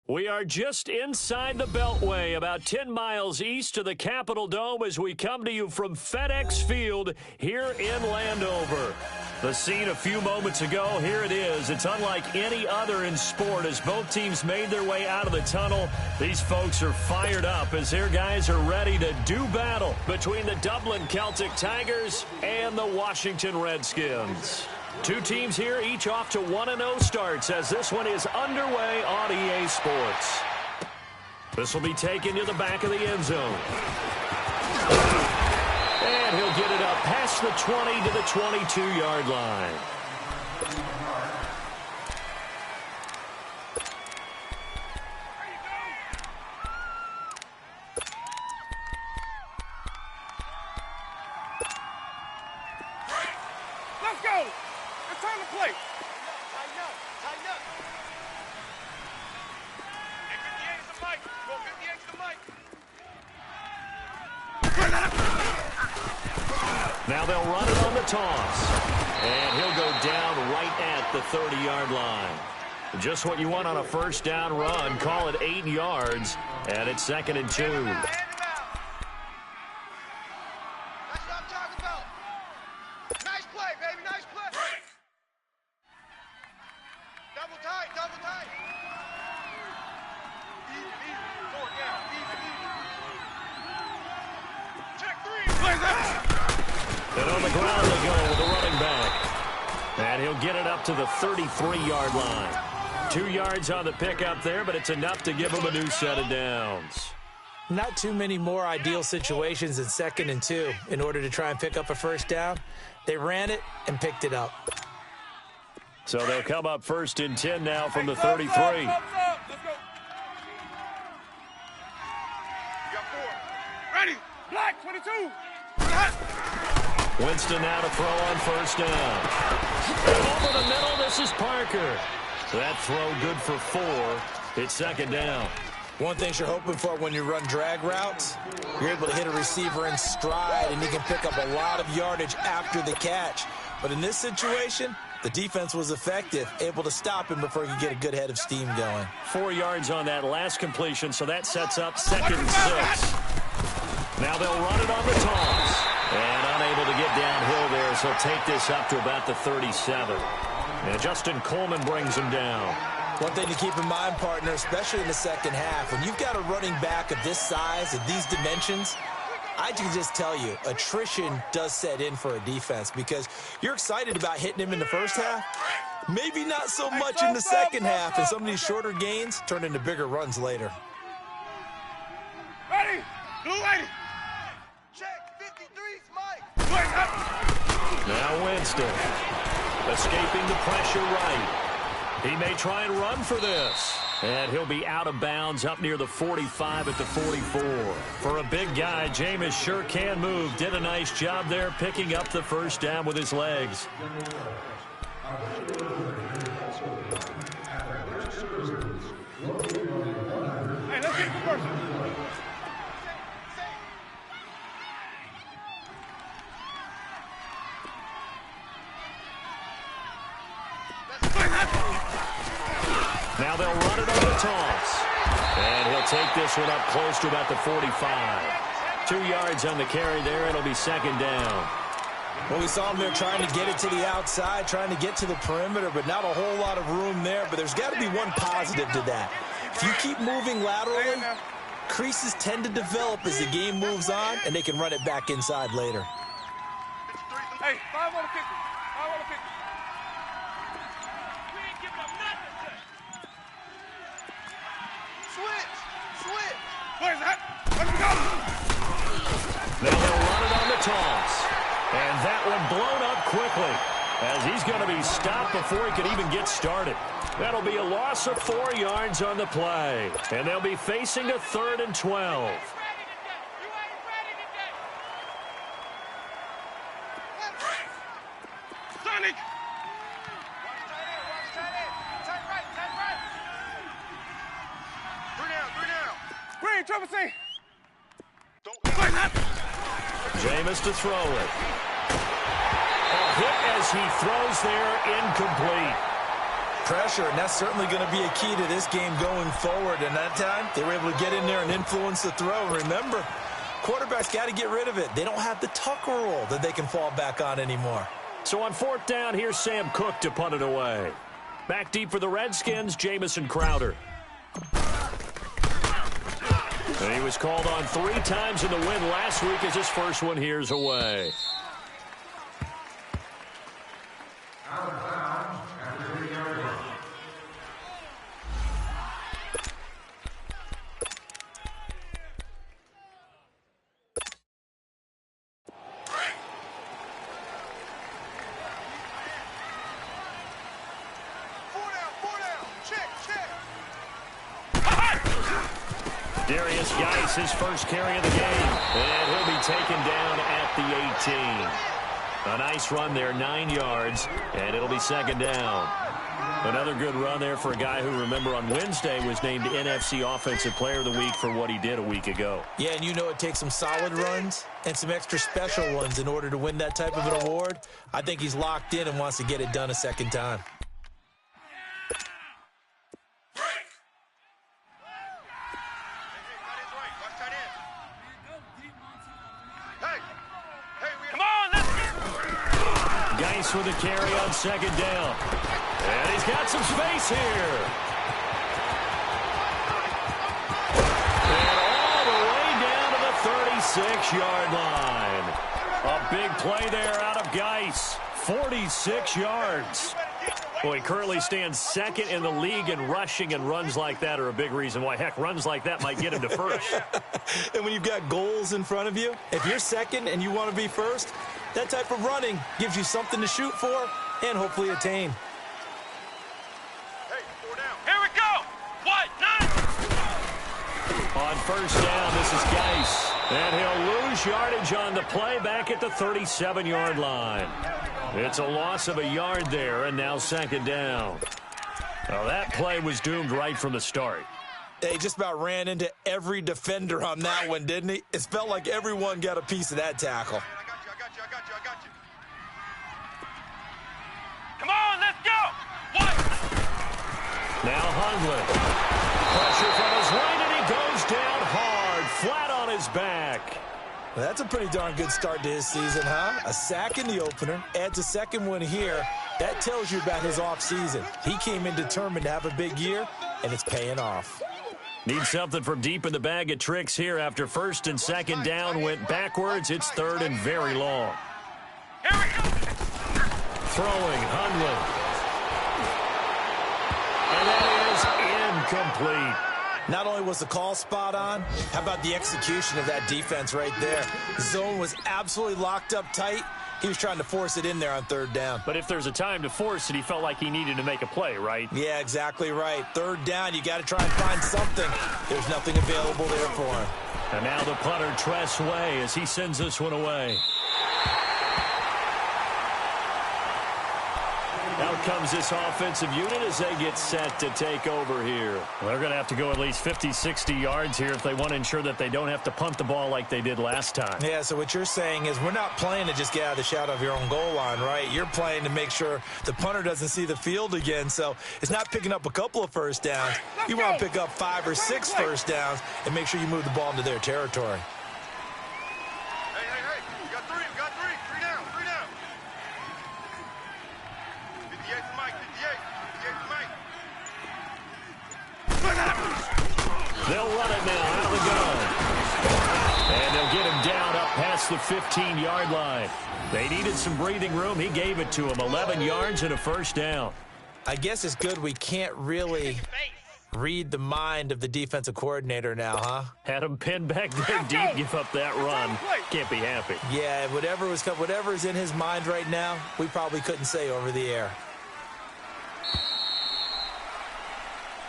We are just inside the Beltway, about 10 miles east of the Capitol Dome as we come to you from FedEx Field here in Landover. The scene a few moments ago, here it is. It's unlike any other in sport as both teams made their way out of the tunnel. These folks are fired up as their guys are ready to do battle between the Dublin Celtic Tigers and the Washington Redskins. Two teams here, each off to 1-0 starts as this one is underway on EA Sports. This will be taken to the back of the end zone. And he'll get it up past the 20 to the 22-yard line. Let's go! It's time to play. Tighten up. Get 58 to the mic. Go 58 to the mic. Now they'll run it on the toss. And he'll go down right at the 30-yard line. Just what you want on a first down run. Call it 8 yards. And it's 2nd and 2. Hand him out. That's what I'm talking about. Nice play, baby. Nice play. Double tight. Easy. 4 down. Easy. Check 3. Play that. And on the ground they go with the running back. And he'll get it up to the 33-yard line. 2 yards on the pickup there, but it's enough to give him a new set of downs. Not too many more ideal situations in 2nd and 2 in order to try and pick up a first down. They ran it and picked it up. So they'll come up 1st and 10 now from the 33. Let's go. You got 4. Ready. Black 22. Winston now to throw on first down. And over the middle, this is Parker. That throw good for 4. It's 2nd down. One thing you're hoping for when you run drag routes, you're able to hit a receiver in stride, and he can pick up a lot of yardage after the catch. But in this situation, the defense was effective, able to stop him before he could get a good head of steam going. 4 yards on that last completion, so that sets up 2nd and 6. Now they'll run it on the toss. And unable to get downhill there, so take this up to about the 37. And Justin Coleman brings him down. One thing to keep in mind, partner, especially in the second half, when you've got a running back of this size, of these dimensions, I can just tell you, attrition does set in for a defense because you're excited about hitting him in the first half. Maybe not so much in the second half, and some of these shorter gains turn into bigger runs later. Ready. Blue lady. Check 53's Mike. Now Winston escaping the pressure right. He may try and run for this. And he'll be out of bounds up near the 45 at the 44. For a big guy, Jameis sure can move. Did a nice job there picking up the first down with his legs. Hey, let's get commercial. Now they'll run it on the toss. And he'll take this one up close to about the 45. 2 yards on the carry there. It'll be 2nd down. Well, we saw him there trying to get it to the outside, trying to get to the perimeter, but not a whole lot of room there. But there's got to be one positive to that. If you keep moving laterally, creases tend to develop as the game moves on, and they can run it back inside later. Hey, 5 on the 50. 5 on the 50. Switch. Where's that? Let's go. Now they'll run it on the toss. And that one blown up quickly as he's going to be stopped before he can even get started. That'll be a loss of 4 yards on the play. And they'll be facing a 3rd and 12. Sonic. Green, Trevor C. Jameis to throw it. A hit as he throws there, incomplete. pressure, and that's certainly going to be a key to this game going forward. And that time, they were able to get in there and influence the throw. Remember, quarterbacks got to get rid of it. They don't have the Tucker rule that they can fall back on anymore. So on fourth down, here's Sam Cook to punt it away. Back deep for the Redskins, Jamison Crowder. And he was called on 3 times in the win last week as his first one here's away. Darius Geis, his first carry of the game, and he'll be taken down at the 18. A nice run there, 9 yards, and it'll be second down. Another good run there for a guy who, remember, on Wednesday was named NFC Offensive Player of the Week for what he did a week ago. Yeah, and you know it takes some solid runs and some extra special ones in order to win that type of an award. I think he's locked in and wants to get it done a second time. With a carry on second down. And he's got some space here. And all the way down to the 36-yard line. A big play there out of Geis. 46 yards. Well, he currently stands second in the league in rushing, and runs like that are a big reason why. Heck, runs like that might get him to first. And when you've got goals in front of you, if you're second and you want to be first, that type of running gives you something to shoot for and hopefully attain. Hey, 4 down. Here we go. What? 9. On first down, this is Geis. And he'll lose yardage on the play back at the 37-yard line. It's a loss of a yard there, and now second down. Well, that play was doomed right from the start. He just about ran into every defender on that one, didn't he? It felt like everyone got a piece of that tackle. I got you. Come on, let's go. What? Now Hundley. Pressure from his right, and he goes down hard, flat on his back. Well, that's a pretty darn good start to his season, huh? A sack in the opener, adds a second one here. That tells you about his offseason. He came in determined to have a big year, and it's paying off. Need something from deep in the bag of tricks here after first and second down went backwards. It's third and very long. Here we go. Throwing, Hundley. And that is incomplete. Not only was the call spot on, how about the execution of that defense right there? The zone was absolutely locked up tight. He was trying to force it in there on third down. But if there's a time to force it, he felt like he needed to make a play, right? Yeah, exactly right. Third down, you got to try and find something. There's nothing available there for him. And now the punter, Tress Way, as he sends this one away. Out comes this offensive unit as they get set to take over here. Well, they're going to have to go at least 50, 60 yards here if they want to ensure that they don't have to punt the ball like they did last time. Yeah, so what you're saying is we're not playing to just get out of the shadow of your own goal line, right? You're playing to make sure the punter doesn't see the field again. So it's not picking up a couple of first downs. You want to pick up 5 or 6 first downs and make sure you move the ball into their territory. Hey. We got 3. 3 down. 58 for Mike. 58 for Mike. They'll run it now out of the gun. And they'll get him down up past the 15-yard line. They needed some breathing room. He gave it to them. 11 yards and a first down. I guess it's good we can't really read the mind of the defensive coordinator now, huh? Had him pinned back there deep, give up that run. Can't be happy. Yeah, whatever is in his mind right now, we probably couldn't say over the air.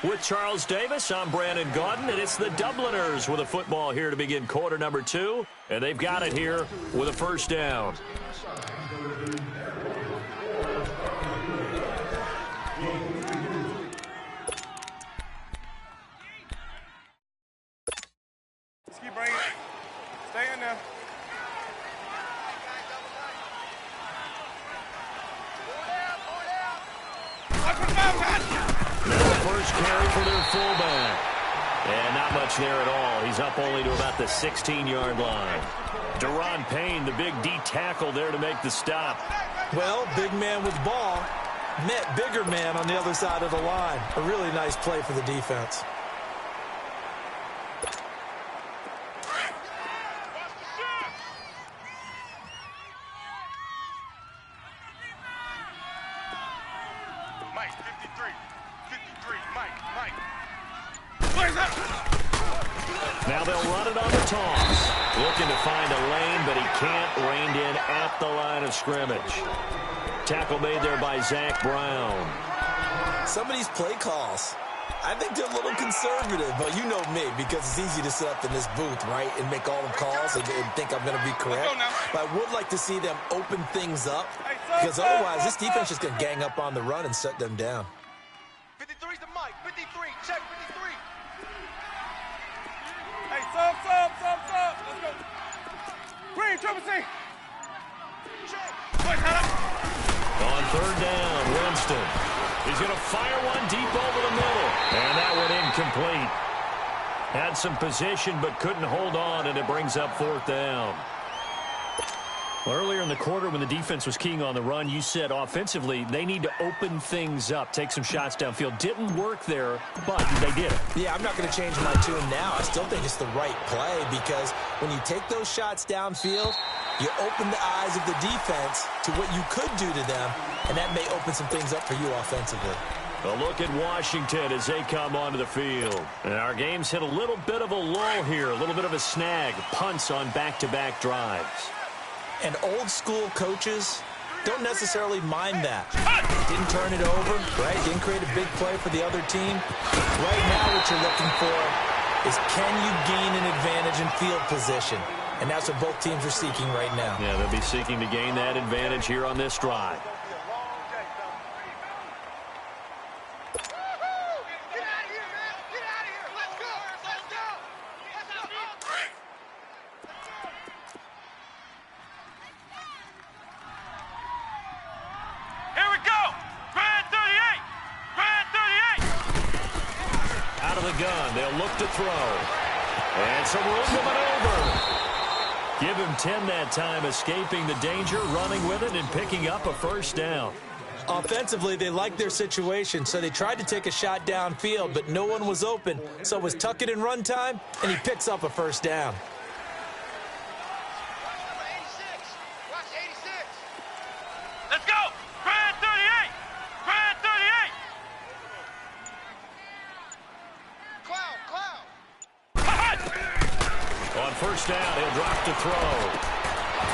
With Charles Davis, I'm Brandon Gaudin, and it's the Dubliners with a football here to begin quarter number 2, and they've got it here with a first down. Let's keep bringing it. Stay in there. Watch for foul, guys. first carry for their fullback. And not much there at all. He's up only to about the 16-yard line. Deron Payne, the big D tackle there to make the stop. Well, big man with ball met bigger man on the other side of the line. A really nice play for the defense. Mike, 53, Mike. Now they'll run it on the toss. Looking to find a lane, but he can't. Reined in at the line of scrimmage. Tackle made there by Zach Brown. Some of these play calls, I think they're a little conservative, but you know me, because it's easy to sit up in this booth, right, and make all the calls and think I'm going to be correct. But I would like to see them open things up, because otherwise this defense is going to gang up on the run and shut them down. 53's the Mike. 53. Check 53. Hey, sub. Let's go. Green, triple C. Check. Boys, head up. On third down, Winston. He's going to fire one deep over the middle. And that one incomplete. Had some position but couldn't hold on, and it brings up fourth down. Well, earlier in the quarter when the defense was keying on the run, you said offensively they need to open things up, take some shots downfield. Didn't work there, but they did it. Yeah, I'm not going to change my tune now. I still think it's the right play, because when you take those shots downfield, you open the eyes of the defense to what you could do to them, and that may open some things up for you offensively. A look at Washington as they come onto the field. And our game's hit a little bit of a lull here, a little bit of a snag, punts on back-to-back drives. And old-school coaches don't necessarily mind that. Didn't turn it over, right? Didn't create a big play for the other team. Right now what you're looking for is, can you gain an advantage in field position? And that's what both teams are seeking right now. Yeah, they'll be seeking to gain that advantage here on this drive. Get out of here, man. Get out of here. Let's go. Here we go. Grand 38. Grand 38. Out of the gun, they'll look to throw. And some room to maneuver. Give him 10 that time, escaping the danger, running with it, and picking up a first down. Offensively, they liked their situation, so they tried to take a shot downfield, but no one was open. So it was tuck it in run time, and he picks up a first down. Watch 86. Let's go. Grand 38. Grand 38. Cloud. On first down, he'll drop to throw.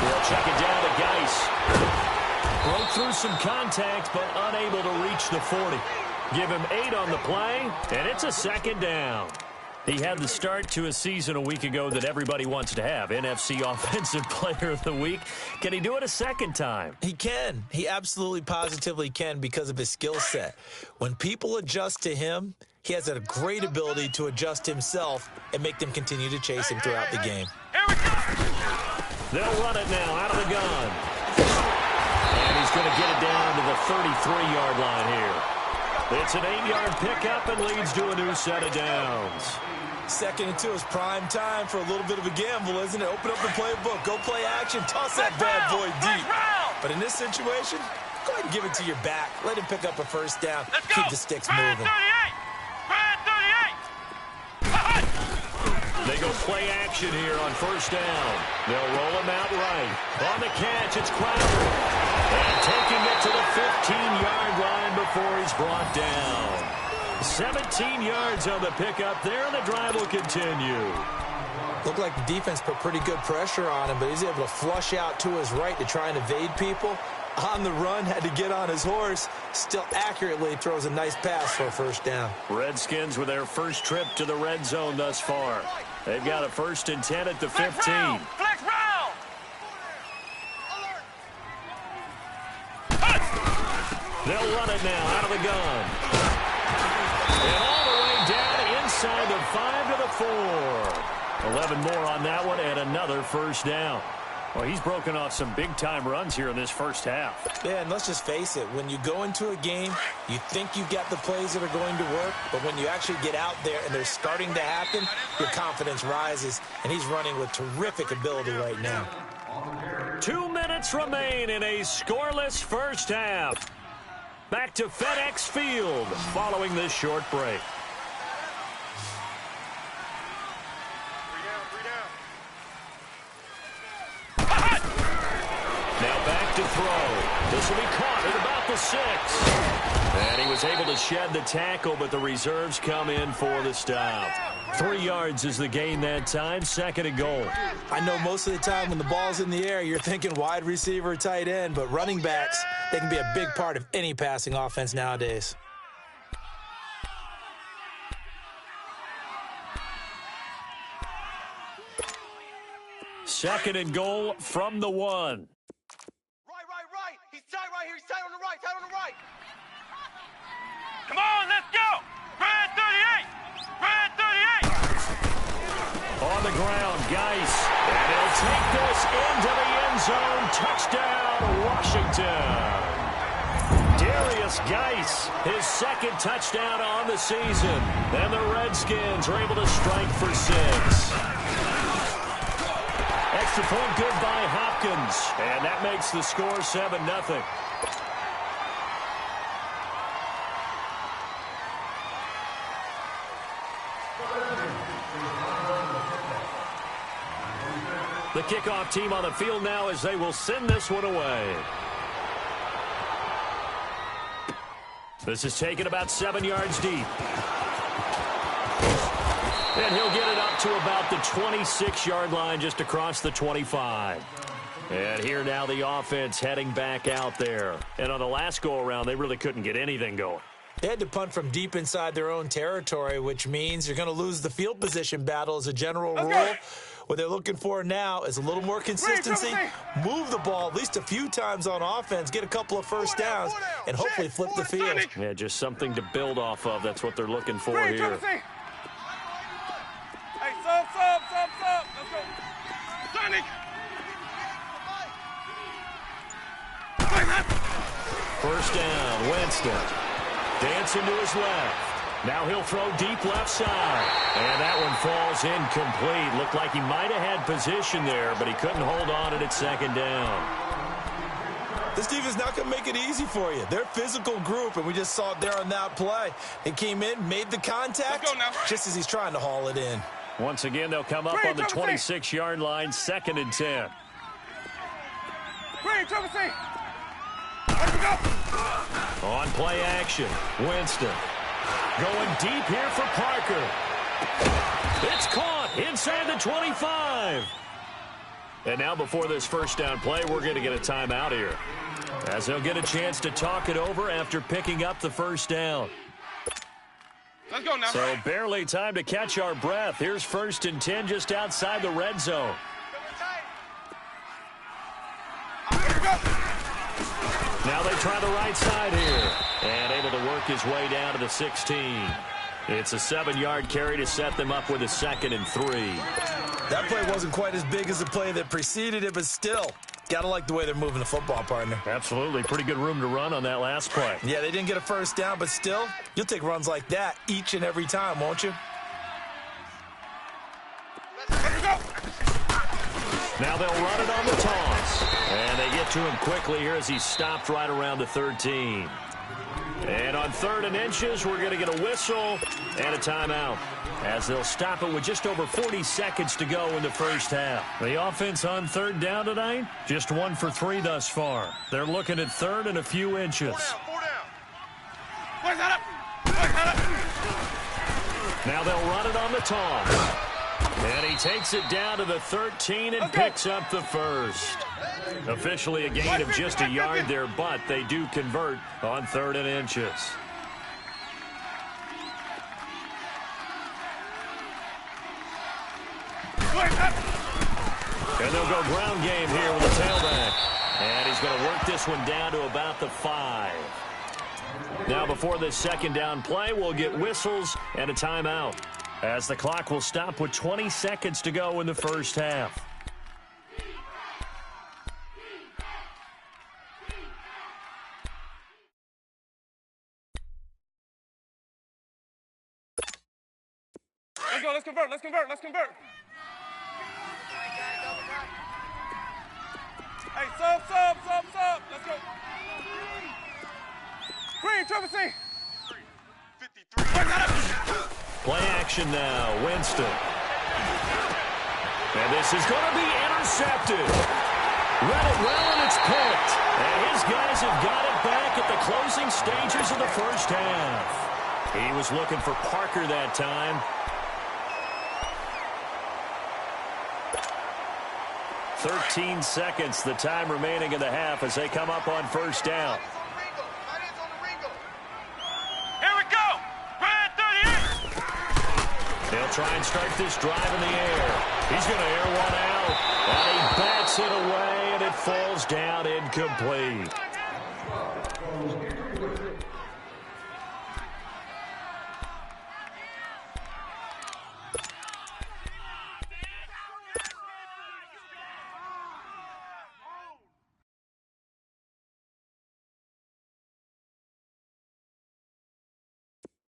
We'll check it down to Geis. Broke through some contact, but unable to reach the 40. Give him 8 on the play, and it's a second down. He had the start to a season a week ago that everybody wants to have, NFC Offensive Player of the Week. Can he do it a second time? He can. He absolutely positively can, because of his skill set. When people adjust to him, he has a great ability to adjust himself and make them continue to chase him throughout the game. Here we go. They'll run it now out of the gun. And he's going to get it down to the 33-yard line here. It's an 8-yard pickup and leads to a new set of downs. 2nd and 2 is prime time for a little bit of a gamble, isn't it? Open up the playbook, go play action, toss that bad boy deep. But in this situation, go ahead and give it to your back. Let him pick up a first down. Keep the sticks moving. Grand 38. They go play action here on first down. They'll roll him out right. On the catch, it's Crowder. And taking it to the 15-yard line before he's brought down. 17 yards on the pickup there, and the drive will continue. Looked like the defense put pretty good pressure on him, but he's able to flush out to his right to try and evade people. On the run, had to get on his horse. Still accurately throws a nice pass for a first down. Redskins with their first trip to the red zone thus far. They've got a 1st and 10 at the 15. Flex round. They'll run it now out of the gun. And all the way down inside the 5 to the 4. 11 more on that one and another first down. Well, he's broken off some big-time runs here in this first half. Yeah, and let's just face it. When you go into a game, you think you've got the plays that are going to work, but when you actually get out there and they're starting to happen, your confidence rises, and he's running with terrific ability right now. 2 minutes remain in a scoreless first half. Back to FedEx Field following this short break. Now back to throw. This will be caught at about the 6. And he was able to shed the tackle, but the reserves come in for the stop. 3 yards is the gain that time, 2nd and goal. I know most of the time when the ball's in the air, you're thinking wide receiver, tight end, but running backs, they can be a big part of any passing offense nowadays. Second and goal from the 1. Right. He's tight right here. He's tight on the right. Come on, let's go. Red 38. Red 38. On the ground, Geis. And he'll take this into the end zone. Touchdown, Washington. Darius Geis, his 2nd touchdown on the season. And the Redskins are able to strike for 6. Extra point good by Hopkins. And that makes the score 7-0. The kickoff team on the field now as they will send this one away. This is taken about 7 yards deep. And he'll get it up to about the 26-yard line, just across the 25. And here now the offense heading back out there. And on the last go-around, they really couldn't get anything going. They had to punt from deep inside their own territory, which means you're going to lose the field position battle as a general rule. What they're looking for now is a little more consistency, move the ball at least a few times on offense, get a couple of first downs, and hopefully flip the field. Yeah, just something to build off of. That's what they're looking for here. Hey, sub. Let's go. Sonic. First down, Winston. Dancing to his left. Now he'll throw deep left side. And that one falls incomplete. Looked like he might have had position there, but he couldn't hold on at 2nd down. This defense not going to make it easy for you. They're a physical group, and we just saw it there on that play. They came in, made the contact, just as he's trying to haul it in. Once again, they'll come up on the 26-yard line, 2nd and 10. On play action, Winston. Going deep here for Parker. It's caught inside the 25. And now before this first down play, we're going to get a timeout here, as they'll get a chance to talk it over after picking up the first down. Let's go now. So barely time to catch our breath. Here's 1st and 10 just outside the red zone. Now they try the right side here. And able to work his way down to the 16. It's a 7-yard carry to set them up with a 2nd and 3. That play wasn't quite as big as the play that preceded it, but still, gotta like the way they're moving the football, partner. Absolutely. Pretty good room to run on that last play. Yeah, they didn't get a first down, but still, you'll take runs like that each and every time, won't you? Now they'll run it on the toss. And they get to him quickly here as he's stopped right around the 13. And on 3rd and inches, we're going to get a whistle and a timeout, as they'll stop it with just over 40 seconds to go in the first half. The offense on 3rd down tonight, just 1 for 3 thus far. They're looking at 3rd and a few inches. 4 down. Now they'll run it on the toss. And he takes it down to the 13 and picks up the first. Officially a gain of just a yard there, but they do convert on 3rd and inches. And they'll go ground game here with the tailback. And he's going to work this one down to about the 5. Now before this 2nd down play, we'll get whistles and a timeout, as the clock will stop with 20 seconds to go in the first half. go. Let's convert. Let's convert. Let's convert. Hey, sub. Let's go. Green, triple C. 53. Play action now. Winston. And this is going to be intercepted. Read it well, and it's picked. And his guys have got it back at the closing stages of the first half. He was looking for Parker that time. 13 seconds, the time remaining in the half as they come up on first down. Here we go. Red 38. They'll try and start this drive in the air. He's going to air one out. And he bats it away, and it falls down incomplete.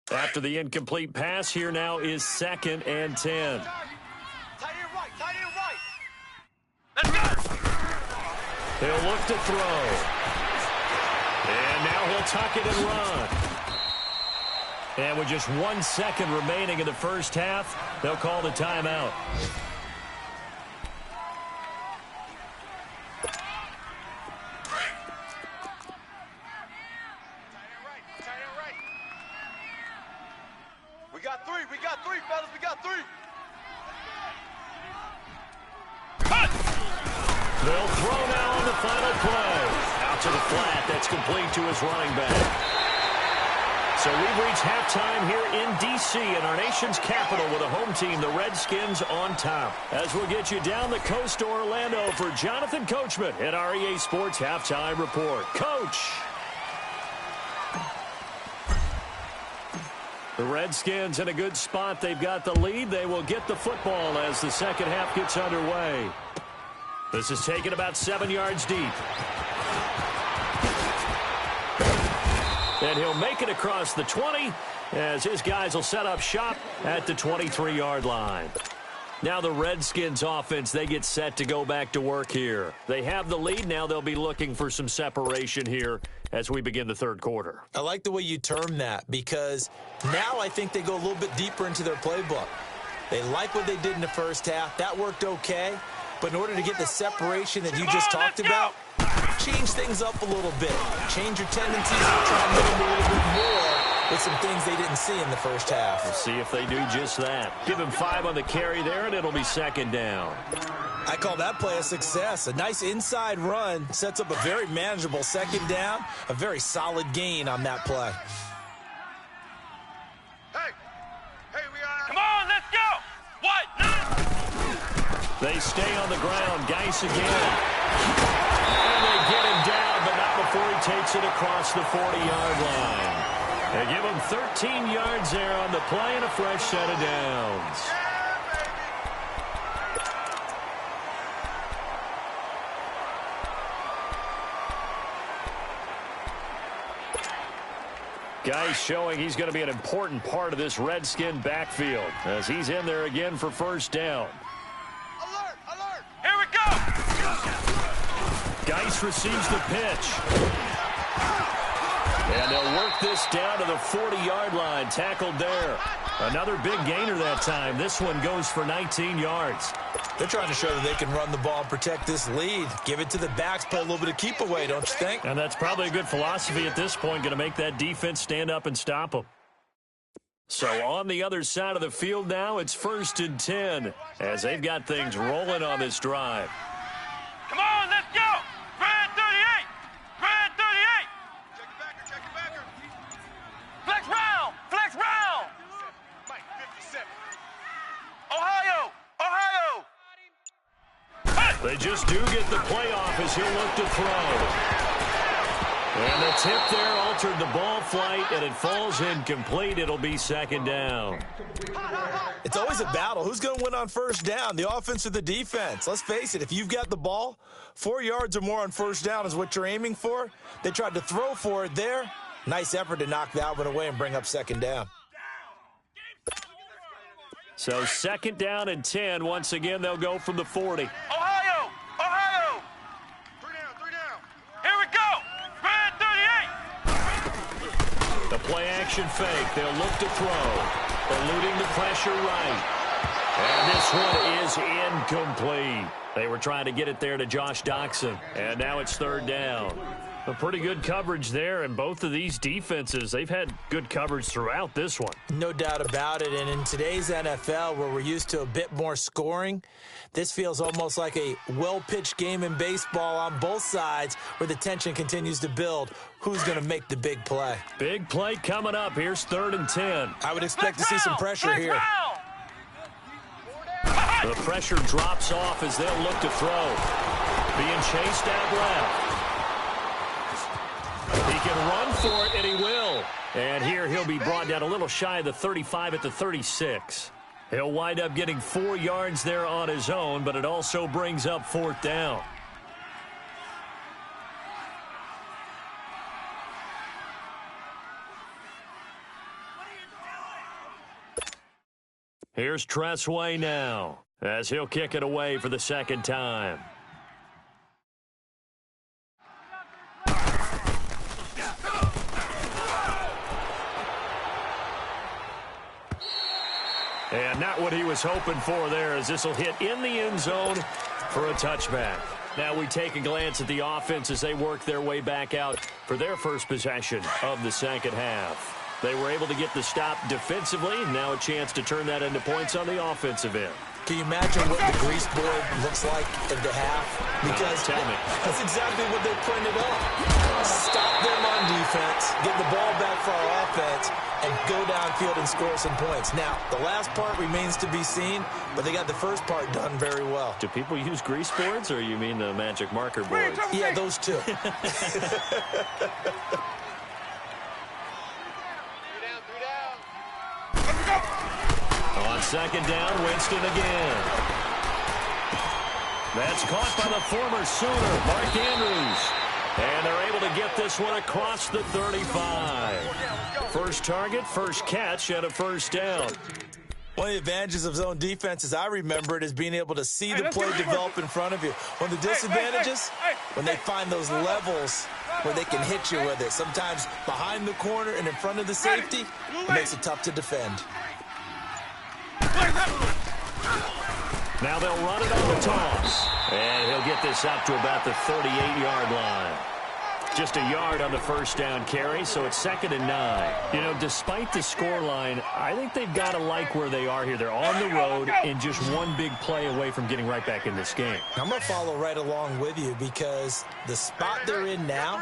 After the incomplete pass, here now is 2nd and 10. Tight end right. Let's go. He'll look to throw. And now he'll tuck it and run. And with just 1 second remaining in the first half, they'll call the timeout. We got three, fellas. We got three. Cut. They'll throw now on the final play. Out to the flat. That's complete to his running back. So we've reached halftime here in D.C. in our nation's capital with a home team, the Redskins, on top. As we'll get you down the coast to Orlando for Jonathan Coachman at our EA Sports Halftime Report. Coach! The Redskins in a good spot. They've got the lead. They will get the football as the second half gets underway. This is taken about 7 yards deep. And he'll make it across the 20 as his guys will set up shop at the 23-yard line. Now the Redskins offense, they get set to go back to work here. They have the lead. Now they'll be looking for some separation here as we begin the third quarter. I like the way you term that because now I think they go a little bit deeper into their playbook. They like what they did in the first half. That worked okay. But in order to get the separation that you just talked about, change things up a little bit. Change your tendencies and try and move them a little bit more with some things they didn't see in the first half. We'll see if they do just that. Give him 5 on the carry there, and it'll be second down. I call that play a success. A nice inside run sets up a very manageable second down, a very solid gain on that play. Hey, we are. Come on, let's go. What? They stay on the ground. Geis again. And they get him down, but not before he takes it across the 40-yard line. They give him 13 yards there on the play and a fresh set of downs. Geis showing he's going to be an important part of this Redskin backfield as he's in there again for first down. Alert! Here we go. Geis receives the pitch. And they'll work this down to the 40-yard line. Tackled there. Another big gainer that time. This one goes for 19 yards. They're trying to show that they can run the ball and protect this lead. Give it to the backs, play a little bit of keep away, don't you think? And that's probably a good philosophy at this point, going to make that defense stand up and stop them. So on the other side of the field now, it's 1st and 10 as they've got things rolling on this drive. Come on, let's go. Red 38. Red 38. Check it backer. Flex round. Mike, 57. Ohio. They just do get the playoff as he'll look to throw. And the tip there altered the ball flight, and it falls incomplete. It'll be second down. It's always a battle. Who's going to win on first down, the offense or the defense? Let's face it, if you've got the ball, 4 yards or more on first down is what you're aiming for. They tried to throw for it there. Nice effort to knock that one away and bring up second down. So 2nd down and 10. Once again, they'll go from the 40. Ohio! Ohio! 3 down, 3 down. Here we go! Red 38! The play action fake. They'll look to throw. Eluding the pressure right. And this one is incomplete. They were trying to get it there to Josh Doxson. And now it's 3rd down. A pretty good coverage there, and both of these defenses, they've had good coverage throughout this one. No doubt about it, and in today's NFL, where we're used to a bit more scoring, this feels almost like a well-pitched game in baseball on both sides where the tension continues to build. Who's going to make the big play? Big play coming up. Here's 3rd and 10. I would expect to see some pressure here. The pressure drops off as they'll look to throw. Being chased out left. He can run for it, and he will. And here he'll be brought down a little shy of the 35 at the 36. He'll wind up getting 4 yards there on his own, but it also brings up 4th down. Here's Tressway now, as he'll kick it away for the 2nd time. And not what he was hoping for there, as this will hit in the end zone for a touchback. Now we take a glance at the offense as they work their way back out for their first possession of the 2nd half. They were able to get the stop defensively. Now a chance to turn that into points on the offensive end. Can you imagine what the grease board looks like at the half? Because tell me. That's exactly what they printed up. Stop them on defense, get the ball back for our offense, and go downfield and score some points. Now, the last part remains to be seen, but they got the first part done very well. Do people use grease boards, or you mean the magic marker boards? Yeah, those two. 3 down, 3 down. On 2nd down, Winston again. That's caught by the former Sooner, Mark Andrews. And they're able to get this one across the 35. First target, first catch, and a 1st down. One of the advantages of zone defense, as I remember it, is being able to see the play develop in front of you. One of the disadvantages, when they find those levels where they can hit you with it. Sometimes behind the corner and in front of the safety, it makes it tough to defend. Now they'll run it on the toss. And he'll get this up to about the 38-yard line. Just a yard on the 1st down carry, so it's 2nd and 9. You know, despite the scoreline, I think they've got to like where they are here. They're on the road and just one big play away from getting right back in this game. I'm going to follow right along with you because the spot they're in now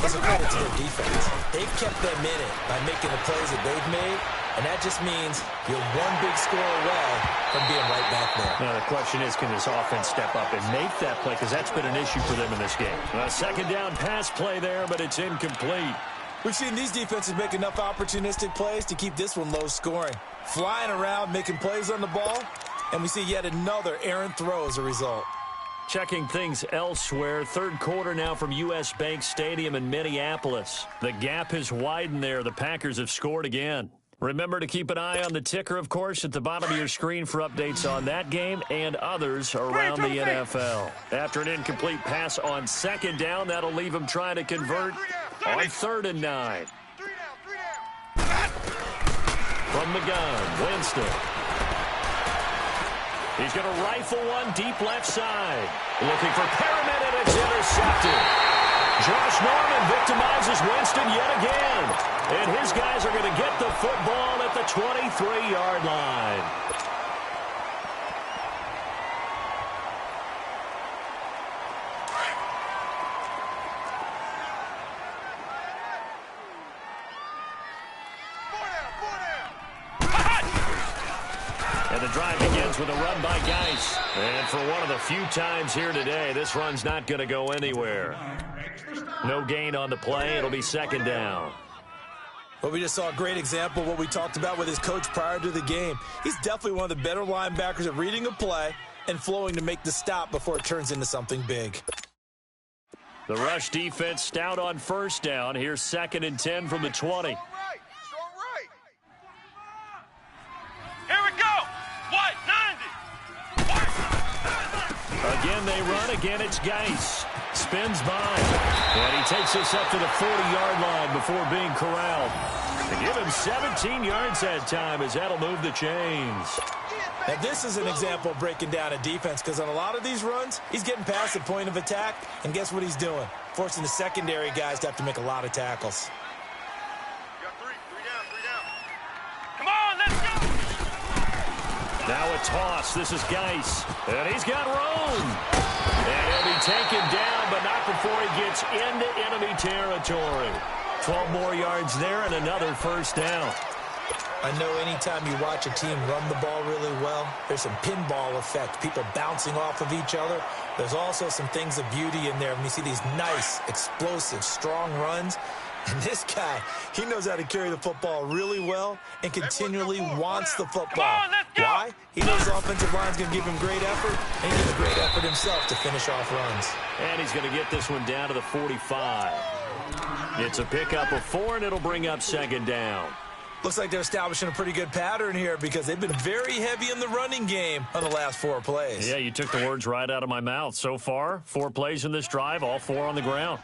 is a credit to their defense. They've kept them in it by making the plays that they've made, and that just means you're one big score away from being right back there. Now, the question is, can this offense step up and make that play? Because that's been an issue for them in this game. A 2nd down pass play there, but it's incomplete. We've seen these defenses make enough opportunistic plays to keep this one low scoring. Flying around, making plays on the ball, and we see yet another errant throw as a result. Checking things elsewhere, 3rd quarter now from U.S. Bank Stadium in Minneapolis. The gap has widened there. The Packers have scored again. Remember to keep an eye on the ticker, of course, at the bottom of your screen for updates on that game and others around the NFL. After an incomplete pass on 2nd down, that'll leave him trying to convert on 3rd and 9. 3 down. From the gun, Winston. He's going to rifle one deep left side. Looking for Perriman, and it's intercepted. Josh Norman victimizes Winston yet again. And his guys are going to get the football at the 23-yard line. And the drive begins with a run by Geis. And for one of the few times here today, this run's not going to go anywhere. No gain on the play. It'll be 2nd down. Well, we just saw a great example of what we talked about with his coach prior to the game. He's definitely one of the better linebackers at reading a play and flowing to make the stop before it turns into something big. The rush defense stout on 1st down. Here's 2nd and 10 from the 20. Strong right. Strong right. Here we go. Again, they run. Again, it's Geis. Spins by. And he takes us up to the 40-yard line before being corralled. They give him 17 yards that time as that'll move the chains. Now, this is an example of breaking down a defense because on a lot of these runs, he's getting past the point of attack, and guess what he's doing? Forcing the secondary guys to have to make a lot of tackles. You got three down. Come on, let's go. Now a toss. This is Geis. And he's got room. And he'll be taken down, but not before he gets into enemy territory. 12 more yards there and another first down. I know anytime you watch a team run the ball really well, there's some pinball effect, people bouncing off of each other. There's also some things of beauty in there when you see these nice, explosive, strong runs. And this guy, he knows how to carry the football really well and continually wants the football. Why? He knows the offensive line's going to give him great effort, and he gives a great effort himself to finish off runs. And he's going to get this one down to the 45. It's a pickup of 4, and it'll bring up second down. Looks like they're establishing a pretty good pattern here because they've been very heavy in the running game on the last 4 plays. Yeah, you took the words right out of my mouth. So far, 4 plays in this drive, all 4 on the ground.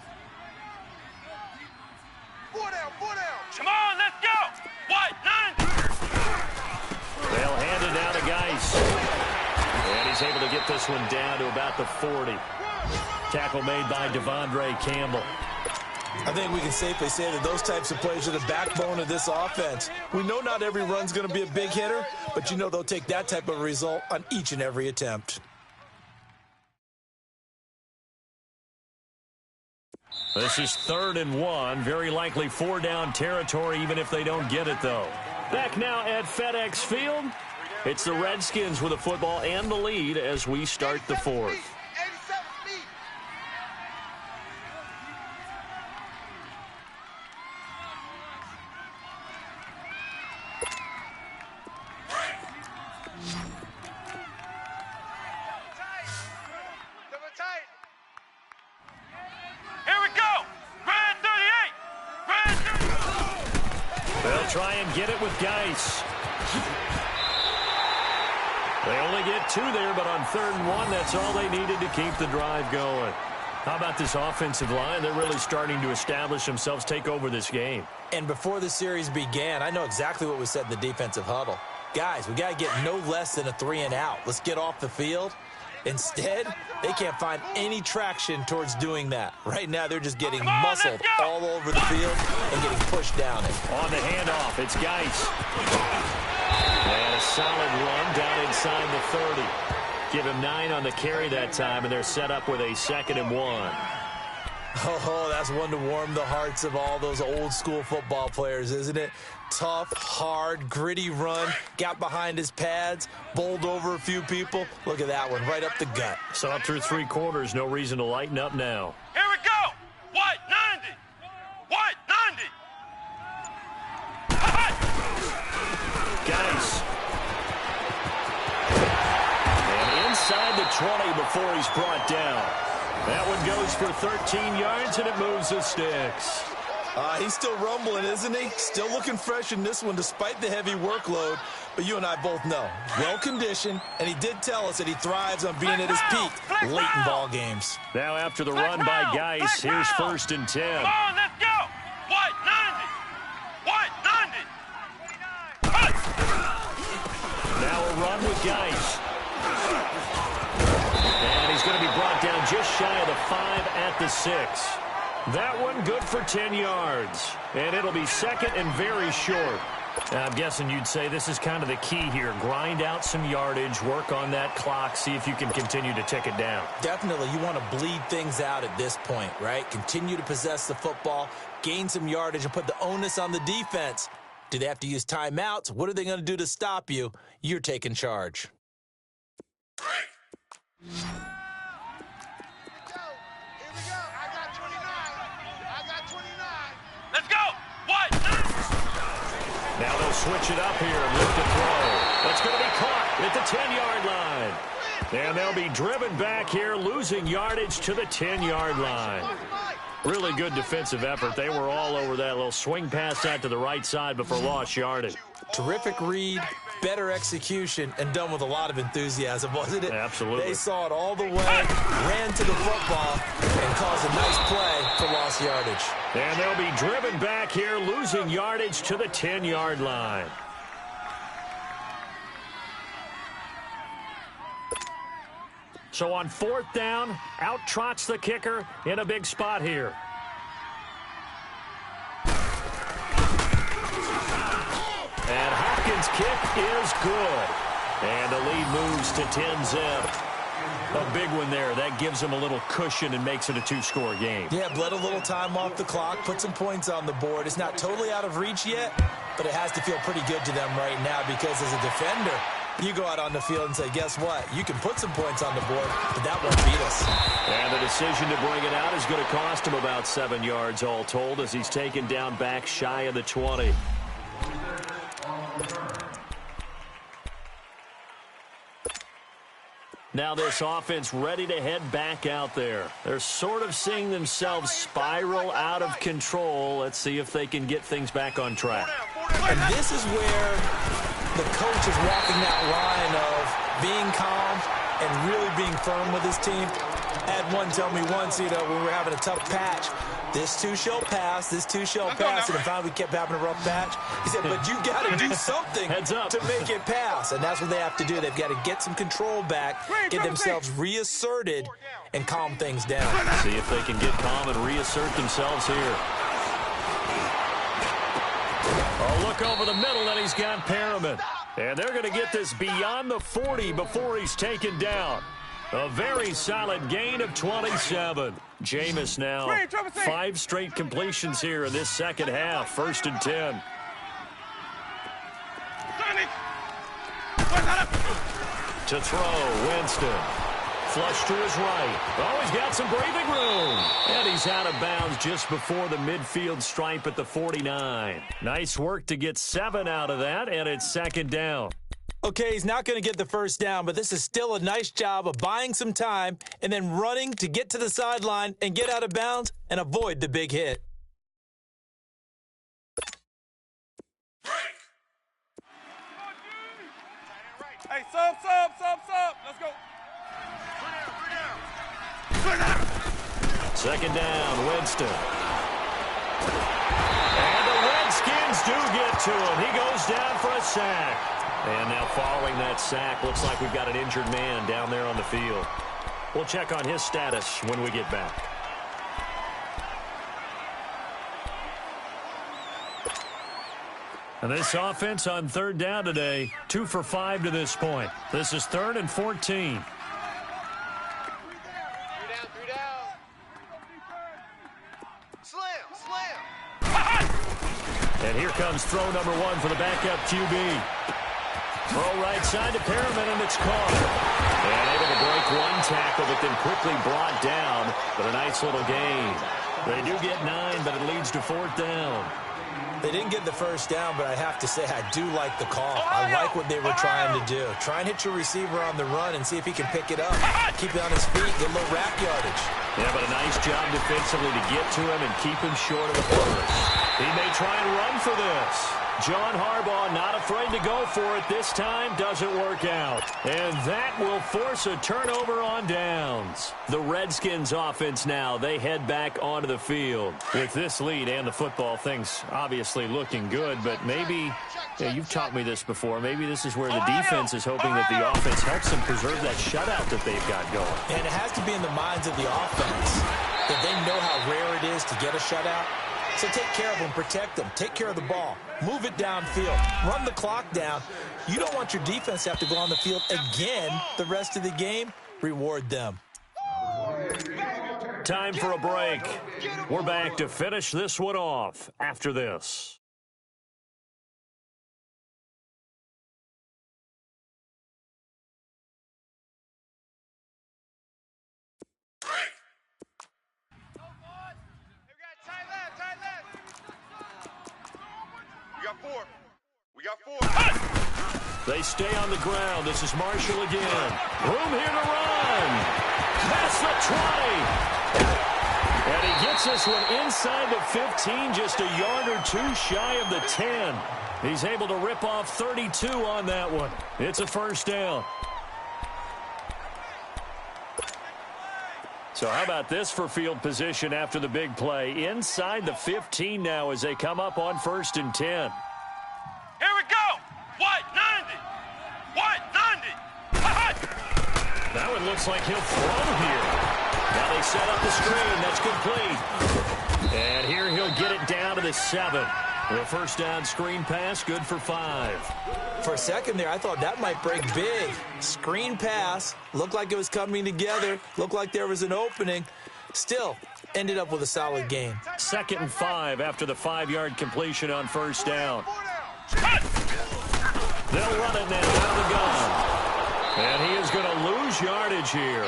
4 down. Come on, let's go. What? 9. They'll hand it down to Geis. And he's able to get this one down to about the 40. Tackle made by Devondre Campbell. I think we can safely say that those types of plays are the backbone of this offense. We know not every run's going to be a big hitter, but you know they'll take that type of result on each and every attempt. This is 3rd and 1. Very likely 4-down territory, even if they don't get it, though. Back now at FedEx Field. It's the Redskins with the football and the lead as we start the 4th. 87 feet. Double tight. Here we go. Red 38. They'll try and get it with Geis. They only get 2 there, but on 3rd and 1, that's all they needed to keep the drive going. How about this offensive line? They're really starting to establish themselves, take over this game. And before the series began, I know exactly what was said in the defensive huddle. Guys, we got to get no less than a 3 and out. Let's get off the field. Instead, they can't find any traction towards doing that. Right now, they're just getting muscled all over the field and getting pushed down it. On the handoff, it's Geis. And a solid run down inside the 30. Give him 9 on the carry that time, and they're set up with a 2nd and 1. Oh, that's one to warm the hearts of all those old school football players, isn't it? Tough, hard, gritty run, got behind his pads, bowled over a few people. Look at that one, right up the gut. So up through 3 quarters, no reason to lighten up now. Here we go. What? 90. What? 90. Geis. And inside the 20 before he's brought down. That one goes for 13 yards, and it moves the sticks. He's still rumbling, isn't he? Still looking fresh in this one despite the heavy workload. But you and I both know, well-conditioned, and he did tell us that he thrives on being at his peak late in ball games. Now after the run by Geis, here's 1st and 10. Come on, let's go. What? 90. What? 90. Now a run with Geis. And he's going to be brought down just shy of the 5 at the 6. That one good for 10 yards. And it'll be 2nd and very short. I'm guessing you'd say this is kind of the key here. Grind out some yardage, work on that clock, see if you can continue to tick it down. Definitely, you want to bleed things out at this point, right? Continue to possess the football, gain some yardage, and put the onus on the defense. Do they have to use timeouts? What are they going to do to stop you? You're taking charge. Here we go. I got 29. Let's go. What? Now they'll switch it up here and look to throw. That's going to be caught at the 10-yard line. And they'll be driven back here, losing yardage to the 10-yard line. Really good defensive effort. They were all over that little swing pass out to the right side before lost yardage. Terrific read, better execution, and done with a lot of enthusiasm, wasn't it? Absolutely. They saw it all the way, ran to the football, and caused a nice play for lost yardage. And they'll be driven back here, losing yardage to the 10-yard line. So on 4th down, out trots the kicker in a big spot here. And Hopkins' kick is good. And the lead moves to 10-zip. A big one there. That gives them a little cushion and makes it a 2-score game. Yeah, bled a little time off the clock, put some points on the board. It's not totally out of reach yet, but it has to feel pretty good to them right now because as a defender, you go out on the field and say, guess what? You can put some points on the board, but that won't beat us. And the decision to bring it out is going to cost him about 7 yards all told as he's taken down back shy of the 20. Now this offense ready to head back out there. They're sort of seeing themselves spiral out of control. Let's see if they can get things back on track. And this is where the coach is walking that line of being calm and really being firm with his team. I had one tell me once, when we were having a tough patch, this too shall pass, this too shall pass, and finally we kept having a rough patch. He said, but you got to do something to make it pass, and that's what they have to do. They've got to get some control back, get themselves reasserted, and calm things down. See if they can get calm and reassert themselves here. Oh, look over the middle, and he's got Perriman. And they're going to get this beyond the 40 before he's taken down. A very solid gain of 27. Jameis now, 5 straight completions here in this second half. 1st and 10. To throw, Winston. Flush to his right. Oh, he's got some breathing room. And he's out of bounds just before the midfield stripe at the 49. Nice work to get 7 out of that, and it's 2nd down. Okay, he's not going to get the first down, but this is still a nice job of buying some time and then running to get to the sideline and get out of bounds and avoid the big hit. Hey, sub. Let's go. 2nd down, Winston. And the Redskins do get to him. He goes down for a sack. And now following that sack, looks like we've got an injured man down there on the field. We'll check on his status when we get back. And this offense on 3rd down today, 2 for 5 to this point. This is 3rd and 14. 3 down. Slam. And here comes throw number 1 for the backup QB. Throw right side to Perriman, and it's caught. And able to break 1 tackle, but then quickly brought down with a nice little gain. They do get 9, but it leads to 4th down. They didn't get the first down, but I have to say I do like the call. I like what they were trying to do. Try and hit your receiver on the run and see if he can pick it up. Keep it on his feet, get a little rack yardage. Yeah, but a nice job defensively to get to him and keep him short of the first. He may try and run for this. John Harbaugh not afraid to go for it this time. Doesn't work out. And that will force a turnover on downs. The Redskins offense now, they head back onto the field. With this lead and the football, things obviously looking good, but maybe, you've taught me this before, maybe this is where the defense is hoping that the offense helps them preserve that shutout that they've got going. And it has to be in the minds of the offense that they know how rare it is to get a shutout. So take care of them, protect them, take care of the ball, move it downfield, run the clock down. You don't want your defense to have to go on the field again the rest of the game. Reward them. Time for a break. We're back to finish this one off after this. We got 4. They stay on the ground. This is Marshall again. Room here to run. Past the 20. And he gets this one inside the 15, just a yard or 2 shy of the 10. He's able to rip off 32 on that one. It's a first down. So how about this for field position after the big play? Inside the 15 now as they come up on 1st and 10. Here we go. What? 90. What? 90. That one looks like he'll throw here. Now they set up the screen. That's complete. And here he'll get it down to the 7. The first down screen pass, good for 5. For a second there, I thought that might break big. Screen pass, looked like it was coming together, looked like there was an opening. Still, ended up with a solid gain. 2nd and 5 after the 5-yard completion on first down. They'll run it now out of the gun. And he is going to lose yardage here.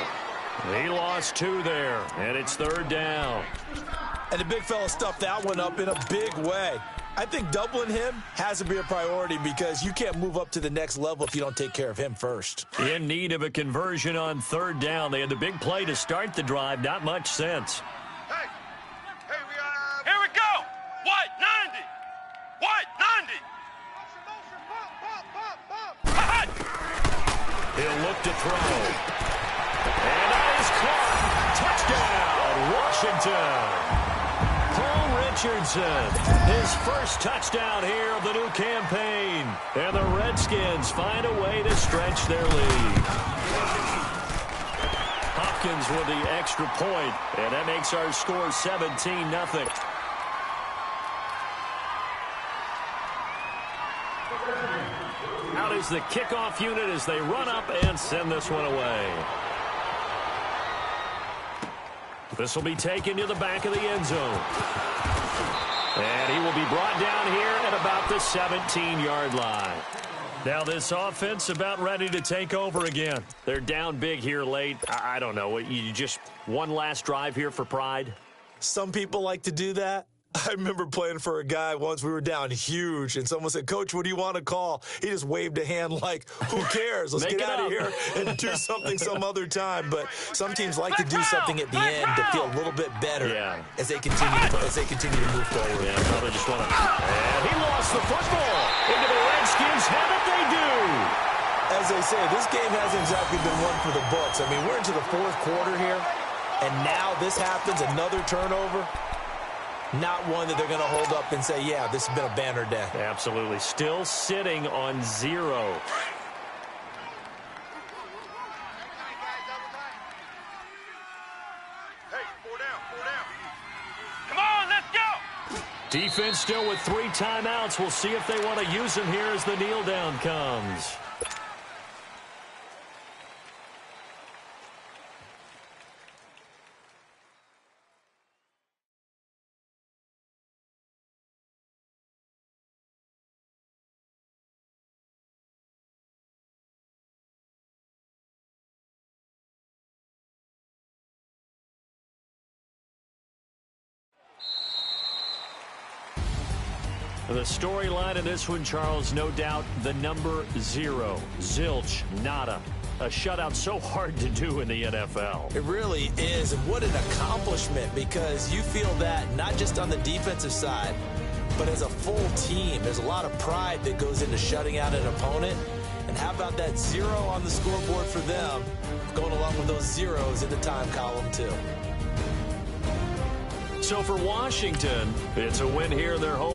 He lost 2 there, and it's 3rd down. And the big fella stuffed that one up in a big way. I think doubling him has to be a priority because you can't move up to the next level if you don't take care of him first. In need of a conversion on 3rd down. They had the big play to start the drive. Not much sense. Hey, Here we go. What? 90. What? 90. motion, bump. He'll look to throw. And that is caught. Touchdown, Washington. Paul Richardson, his first touchdown here of the new campaign. And the Redskins find a way to stretch their lead. Hopkins with the extra point, and that makes our score 17-0. Out is the kickoff unit as they run up and send this one away. This will be taken to the back of the end zone. And he will be brought down here at about the 17-yard line. Now this offense about ready to take over again. They're down big here late. I don't know. You just one last drive here for pride? Some people like to do that. I remember playing for a guy once. We were down huge, and someone said, "Coach, what do you want to call?" He just waved a hand like, "Who cares? Let's get out of here and do something some other time." But some teams like to do something at the end to feel a little bit better as they continue to move forward. Yeah, probably just want to. And he lost the football. Into the Redskins have it. They do. As they say, this game hasn't exactly been one for the books. I mean, we're into the 4th quarter here, and now this happens, another turnover. Not one that they're going to hold up and say, yeah, this has been a banner day. Absolutely. Still sitting on 0. Hey, 4 down. Come on, let's go. Defense still with 3 timeouts. We'll see if they want to use them here as the kneel down comes. The storyline in this one, Charles, no doubt the number 0. Zilch, nada. A shutout so hard to do in the NFL. It really is, and what an accomplishment, because you feel that not just on the defensive side, but as a full team. There's a lot of pride that goes into shutting out an opponent. And how about that 0 on the scoreboard for them, going along with those zeros in the time column, too. So for Washington, it's a win here. They're home.